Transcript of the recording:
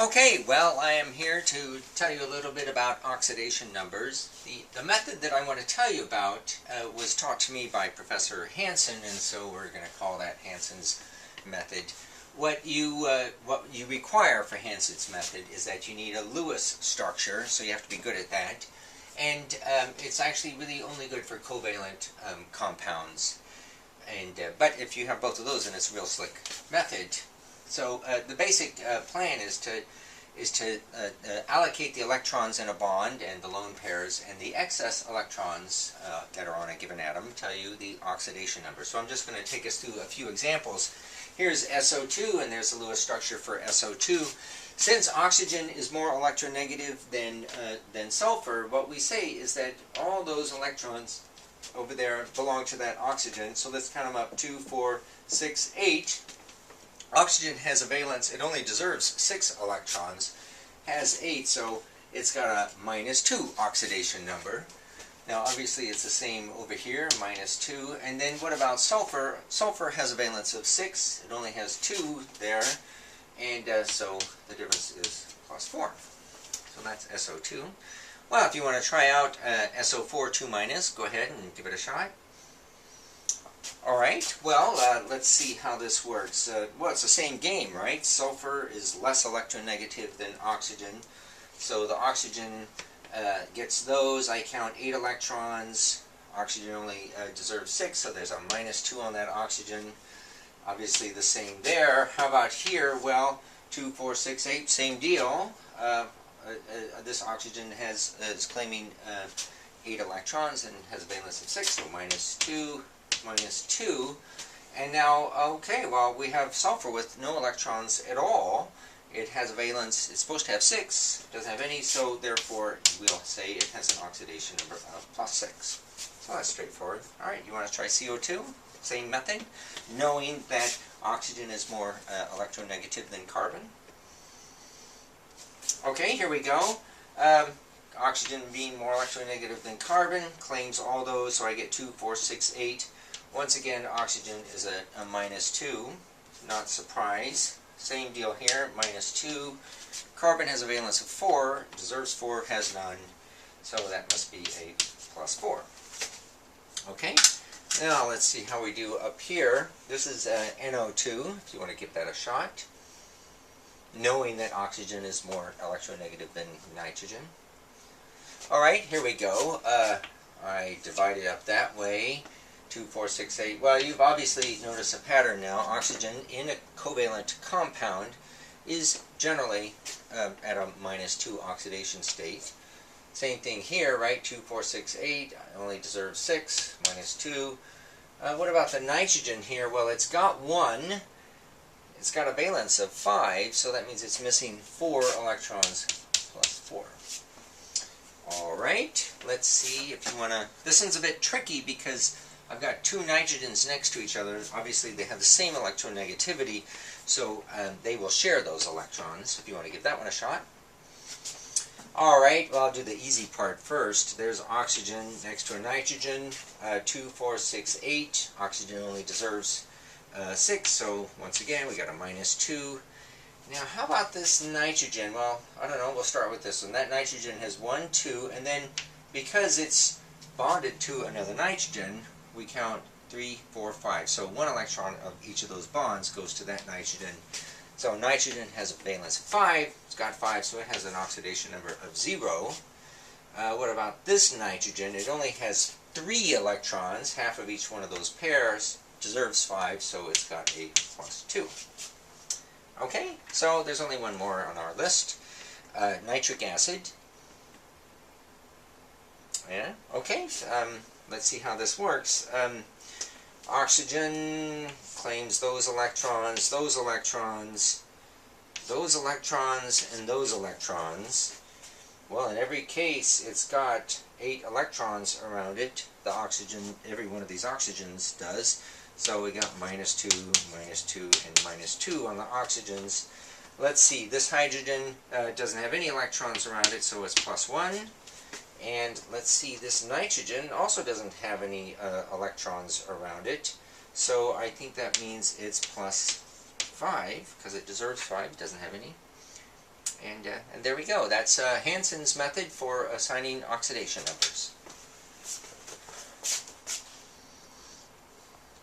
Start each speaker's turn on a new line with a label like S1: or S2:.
S1: Okay, well, I am here to tell you a little bit about oxidation numbers. The method that I want to tell you about was taught to me by Professor Hanson, and so we're going to call that Hanson's method. What you require for Hanson's method is that you need a Lewis structure, so you have to be good at that. And it's actually really only good for covalent compounds. But if you have both of those, then it's a real slick method. So the basic plan is to allocate the electrons in a bond and the lone pairs, and the excess electrons that are on a given atom tell you the oxidation number. So I'm just going to take us through a few examples. Here's SO2, and there's the Lewis structure for SO2. Since oxygen is more electronegative than sulfur, what we say is that all those electrons over there belong to that oxygen. So let's count them up: 2, 4, 6, 8. Oxygen has a valence, it only deserves 6 electrons, has 8, so it's got a -2 oxidation number. Now obviously it's the same over here, -2. And then what about sulfur? Sulfur has a valence of 6, it only has 2 there, and so the difference is +4. So that's SO2. Well, if you want to try out SO4 2-, go ahead and give it a shot. Alright, well, let's see how this works. Well, it's the same game, right? Sulfur is less electronegative than oxygen. So the oxygen gets those. I count 8 electrons. Oxygen only deserves 6, so there's a -2 on that oxygen. Obviously the same there. How about here? Well, 2, 4, 6, 8, same deal. This oxygen is claiming 8 electrons and has a valence of 6, so -2. -2, and now, okay, well, we have sulfur with no electrons at all. It has a valence, it's supposed to have 6, doesn't have any, so therefore we'll say it has an oxidation number of +6. So that's straightforward. Alright, you want to try CO2? Same method, knowing that oxygen is more electronegative than carbon. Okay, here we go. Oxygen being more electronegative than carbon claims all those, so I get 2, 4, 6, 8. Once again, oxygen is a -2, not surprise. Same deal here, -2. Carbon has a valence of 4, deserves 4, has none, so that must be a +4. Okay, now let's see how we do up here. This is NO2, if you want to give that a shot, knowing that oxygen is more electronegative than nitrogen. Alright, here we go. I divide it up that way. 2, 4, 6, 8. Well, you've obviously noticed a pattern now. Oxygen in a covalent compound is generally at a -2 oxidation state. Same thing here, right? 2, 4, 6, 8. Only deserves 6, -2. What about the nitrogen here? Well, it's got 1. It's got a valence of 5, so that means it's missing 4 electrons +4. Alright, let's see if you want to... This one's a bit tricky because I've got 2 nitrogens next to each other. Obviously they have the same electronegativity, so they will share those electrons, if you want to give that one a shot. Alright, well, I'll do the easy part first. There's oxygen next to a nitrogen. 2, 4, 6, 8. Oxygen only deserves 6, so once again we got a -2. Now, how about this nitrogen? Well, I don't know, we'll start with this one. That nitrogen has 1, 2, and then because it's bonded to another nitrogen, we count 3, 4, 5. So 1 electron of each of those bonds goes to that nitrogen. So nitrogen has a valence of 5. It's got 5, so it has an oxidation number of 0. What about this nitrogen? It only has 3 electrons, half of each one of those pairs, deserves 5, so it's got a +2. Okay, so there's only one more on our list. Nitric acid. Yeah, okay, let's see how this works. Oxygen claims those electrons, those electrons, those electrons, and those electrons. Well, in every case, it's got 8 electrons around it. The oxygen, every one of these oxygens does. So we got -2, -2, and -2 on the oxygens. Let's see, this hydrogen doesn't have any electrons around it, so it's +1. And let's see, this nitrogen also doesn't have any electrons around it, so I think that means it's +5, because it deserves 5, it doesn't have any. And there we go. That's Hanson's method for assigning oxidation numbers.